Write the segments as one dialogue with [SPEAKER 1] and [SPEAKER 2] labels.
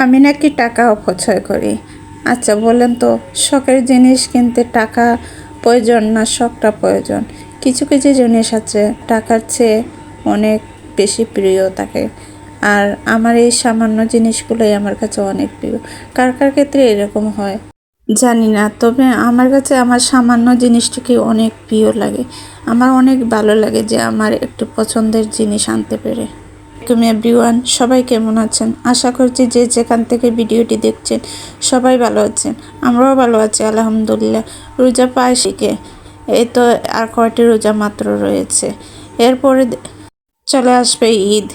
[SPEAKER 1] আমি নাকি টাকা অপচয় করি। আচ্ছা বলেন তো, শখের জিনিস কিনতে টাকা প্রয়োজন না শখটা প্রয়োজন? কিছু কিছু জিনিস আছে টাকার চেয়ে অনেক বেশি প্রিয় থাকে, আর আমার এই সামান্য জিনিসগুলোই আমার কাছে অনেক প্রিয়। কার কার ক্ষেত্রে এরকম হয় জানি না, তবে আমার কাছে আমার সামান্য জিনিসটাকে অনেক প্রিয় লাগে। আমার অনেক ভালো লাগে যে আমার একটু পছন্দের জিনিস আনতে পেরে। তুমি এভরিওয়ান, সবাই কেমন আছেন? আশা করছি যে যেখান থেকে ভিডিওটি দেখছেন সবাই ভালো আছেন। আমরাও ভালো আছি আলহামদুলিল্লাহ। রোজা পায় শিখে এই তো আর কয়টি রোজা মাত্র রয়েছে, এরপরে চলে আসবে ঈদ।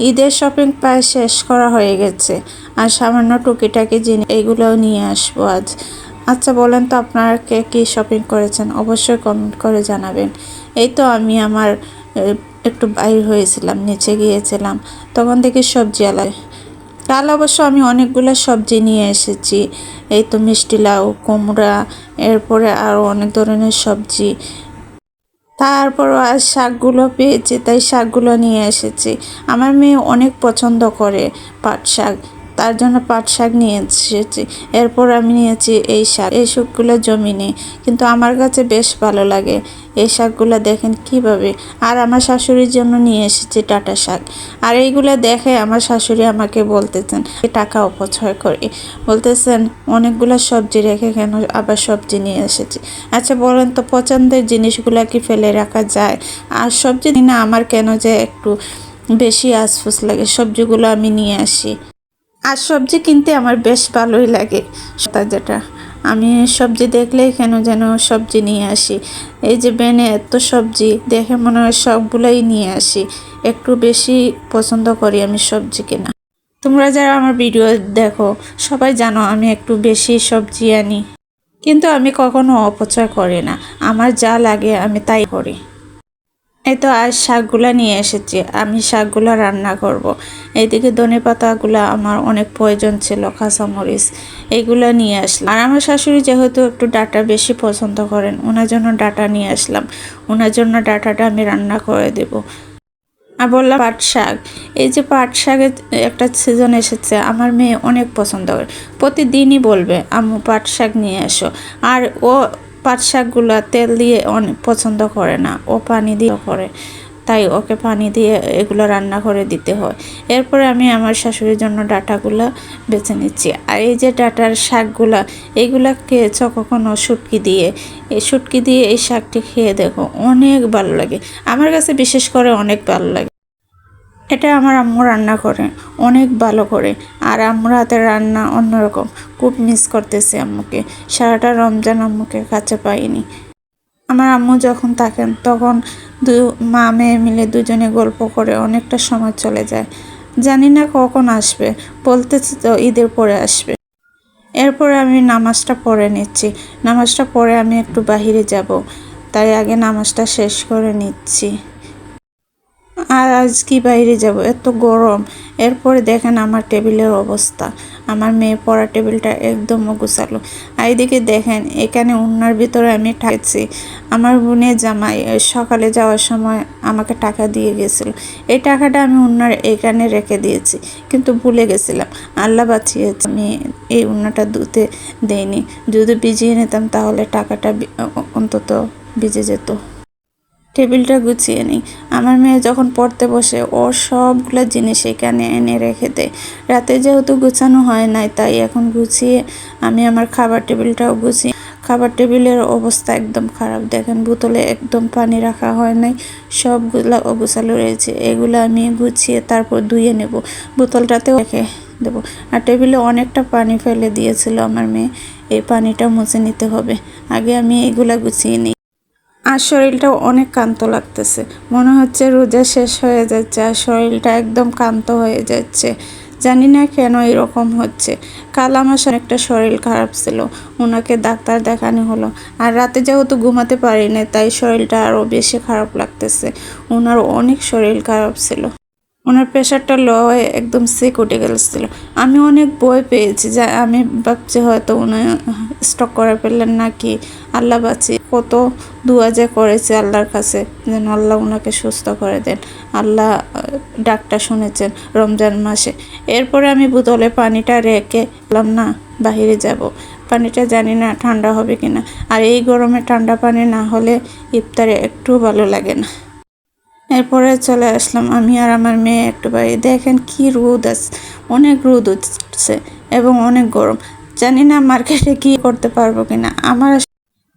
[SPEAKER 1] ঈদের শপিং প্রায় শেষ করা হয়ে গেছে, আর সামান্য টুকিটাকি জিনিস এইগুলোও নিয়ে আসবো আজ। আচ্ছা বলেন তো, আপনারা কে কী শপিং করেছেন অবশ্যই কমেন্ট করে জানাবেন। এই তো আমি আমার একটু বাইর হয়েছিলাম, নিচে গিয়েছিলাম, তখন দেখি সবজি আলায়। কাল অবশ্য আমি অনেকগুলো সবজি নিয়ে এসেছি। এই তো মিষ্টি লাউ, কুমড়া, এরপরে আরও অনেক ধরনের সবজি। তারপরও আজ শাকগুলো পেয়েছি তাই শাকগুলো নিয়ে এসেছি। আমার মেয়ে অনেক পছন্দ করে পাট শাক, তার জন্য পাট শাক নিয়ে এসেছি। এরপর আমি নিয়েছি এই শাক। এই শাকগুলো জমিনে, কিন্তু আমার কাছে বেশ ভালো লাগে এই শাকগুলো। দেখেন কিভাবে। আর আমার শাশুড়ির জন্য নিয়ে এসেছি ডাঁটা শাক। আর এইগুলো দেখে আমার শাশুড়ি আমাকে বলতেছেন টাকা অপচয় করে, বলতেছেন অনেকগুলো সবজি রেখে কেন আবার সবজি নিয়ে এসেছি। আচ্ছা বলেন তো, পছন্দের জিনিসগুলো কি ফেলে রাখা যায়? আর সবজি না আমার কেন যে একটু বেশি আশফুস লাগে, সবজিগুলো আমি নিয়ে আসি। আর সবজি কিনতে আমার বেশ ভালোই লাগে। যেটা আমি সবজি দেখলেই কেন যেন সবজি নিয়ে আসি। এই যে বেনে এত সবজি দেখে মনে হয় সবগুলোই নিয়ে আসি। একটু বেশি পছন্দ করি আমি সবজি কেনা। তোমরা যারা আমার ভিডিও দেখো সবাই জানো আমি একটু বেশি সবজি আনি, কিন্তু আমি কখনো অপচয় করি না। আমার যা লাগে আমি তাই করি। এই তো আজ শাকগুলা নিয়ে এসেছি, আমি শাকগুলা রান্না করব। এইদিকে ধনেপাতাগুলা আমার অনেক প্রয়োজন ছিল, কাঁচামরিচ এইগুলো নিয়ে আসলাম। আর আমার শাশুড়ি যেহেতু একটু ডাঁটা বেশি পছন্দ করেন, ওনার জন্য ডাঁটা নিয়ে আসলাম। ওনার জন্য ডাঁটাটা আমি রান্না করে দেব। আর বললাম পাট শাক। এই যে পাট শাকের একটা সিজন এসেছে, আমার মেয়ে অনেক পছন্দ করে, প্রতিদিনই বলবে আম্মু পাট শাক নিয়ে এসো। আর ও পাট শাকগুলো তেল দিয়ে অনেক পছন্দ করে না, ও পানি দিয়ে করে, তাই ওকে পানি দিয়ে এগুলো রান্না করে দিতে হয়। এরপরে আমি আমার শাশুড়ির জন্য ডাঁটাগুলো বেছে নিচ্ছি। আর এই যে ডাঁটার শাকগুলা, এইগুলা খেয়েছ কখনো শুটকি দিয়ে? এই শুটকি দিয়ে এই শাকটি খেয়ে দেখো, অনেক ভালো লাগে। আমার কাছে বিশেষ করে অনেক ভালো লাগে। এটা আমার আম্মু রান্না করে অনেক ভালো করে, আর আম্মুর হাতের রান্না অন্যরকম। খুব মিস করতেছি আম্মুকে। সারাটা রমজান আম্মুকে কাছে পাইনি। আমার আম্মু যখন থাকেন তখন মা মেয়ে মিলে দুজনে গল্প করে অনেকটা সময় চলে যায়। জানি না কখন আসবে, বলতেছি তো ঈদের পরে আসবে। এরপরে আমি নামাজটা পড়ে নিচ্ছি। নামাজটা পড়ে আমি একটু বাহিরে যাব, তাই আগে নামাজটা শেষ করে নিচ্ছি। আর আজ কি বাইরে যাব, এত গরম। এরপরে দেখেন আমার টেবিলের অবস্থা। আমার মেয়ে পড়া টেবিলটা একদম গোছালো। আর এদিকে দেখেন এখানে উন্নার ভিতরে আমি ঠাইছি। আমার বোনের জামাই সকালে যাওয়ার সময় আমাকে টাকা দিয়ে গেছিল। এই টাকাটা আমি উন্নার এখানে রেখে দিয়েছি, কিন্তু ভুলে গেছিলাম। আল্লাহ বাঁচিয়েছে, আমি এই উন্নাটা ধুতে দেইনি। যদি ভিজিয়ে নিতাম তাহলে টাকাটা অন্তত ভিজে যেত। টেবিলটা গুছিয়ে নিই। আমার মেয়ে যখন পড়তে বসে ওর সবগুলো জিনিস এখানে এনে রেখে দেয়। রাতে যেহেতু গুছানো হয় নাই, তাই এখন গুছিয়ে আমি আমার খাবার টেবিলটাও গুছিয়ে। খাবার টেবিলের অবস্থা একদম খারাপ। দেখেন বোতলে একদম পানি রাখা হয় নাই, সবগুলো অগোছালো রয়েছে। এগুলো আমি গুছিয়ে তারপর ধুয়ে নেব, বোতলটাতেও রেখে দেবো। আর টেবিলে অনেকটা পানি ফেলে দিয়েছিল আমার মেয়ে, এই পানিটা মুছে নিতে হবে। আগে আমি এগুলা গুছিয়ে নিই। আর শরীরটাও অনেক ক্লান্ত লাগতেছে, মনে হচ্ছে রোজা শেষ হয়ে যাচ্ছে আর শরীরটা একদম ক্লান্ত হয়ে যাচ্ছে। জানি না কেন এরকম হচ্ছে। কাল আমার অনেকটা শরীর খারাপ ছিল, ওনাকে ডাক্তার দেখানো হলো। আর রাতে যেহেতু ঘুমাতে পারি না, তাই শরীরটা আরও বেশি খারাপ লাগতেছে। ওনার অনেক শরীর খারাপ ছিল, ওনার প্রেশারটা লো হয়ে একদম সিক উঠে গেছিল। আমি অনেক ভয় পেয়েছি, যা আমি ভাবছি হয়তো উনি স্ট্রোক করে ফেললেন নাকি, আল্লাহ বাঁচিয়ে। কত দোয়া যে করেছে আল্লাহর কাছে, যেন আল্লাহ ওনাকে সুস্থ করে দেন। আল্লাহ ডাকটা শুনেছেন রমজান মাসে। এরপরে আমি বোতলে পানিটা রেখে বললাম না বাহিরে যাব, পানিটা জানি না ঠান্ডা হবে কিনা, আর এই গরমে ঠান্ডা পানি না হলে ইফতারে একটু ভালো লাগে না। এরপরে চলে আসলাম আমি আর আমার মেয়ে একটু বাইরে। দেখেন কি রোদ আছে, অনেক রোদ উঠছে এবং অনেক গরম। জানি না মার্কেটে কি করতে পারবো কিনা, আমার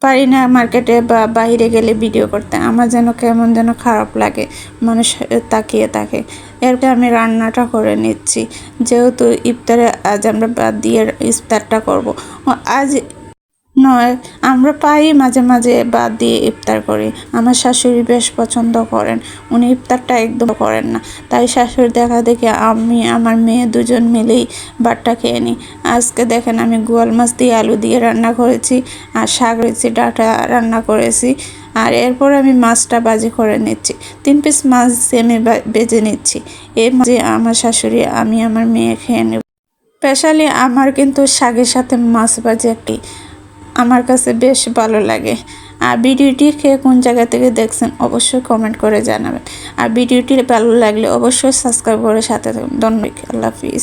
[SPEAKER 1] পারি না মার্কেটে বা বাইরে গেলে ভিডিও করতে, আমার যেন কেমন যেন খারাপ লাগে, মানুষ তাকিয়ে থাকে। এরপরে আমি রান্নাটা করে নিচ্ছি, যেহেতু ইফতারে আজ আমরা বাদ দিয়ে ইফতারটা করব। আজ নয়, আমরা পাই মাঝে মাঝে বাদ দিয়ে ইফতার করি। আমার শাশুড়ি বেশ পছন্দ করেন, উনি ইফতারটা একদম করেন না, তাই শাশুড়ি দেখা দেখে আমি আমার মেয়ে দুজন মিলেই ভাতটা খেয়ে নিই। আজকে দেখেন আমি গোয়াল মাছ দিয়ে আলু দিয়ে রান্না করেছি, আর শাক রয়েছে, ডাঁটা রান্না করেছি। আর এরপর আমি মাছটা ভাজি করে নিচ্ছি, 3 পিস মাছ আমি বেজে নিচ্ছি। এই মাঝে আমার শাশুড়ি আমি আমার মেয়ে খেয়ে নেব। স্পেশালি আমার কিন্তু শাকের সাথে মাছ ভাজি একটি আমার কাছে বেশ ভালো লাগে। আর ভিডিওটি খেয়ে কোন জায়গা থেকে দেখছেন অবশ্যই কমেন্ট করে জানাবেন। আর ভিডিওটি ভালো লাগলে অবশ্যই সাবস্ক্রাইব করে সাথে থাকুন। ধন্যবাদ। আল্লাহ হাফিজ।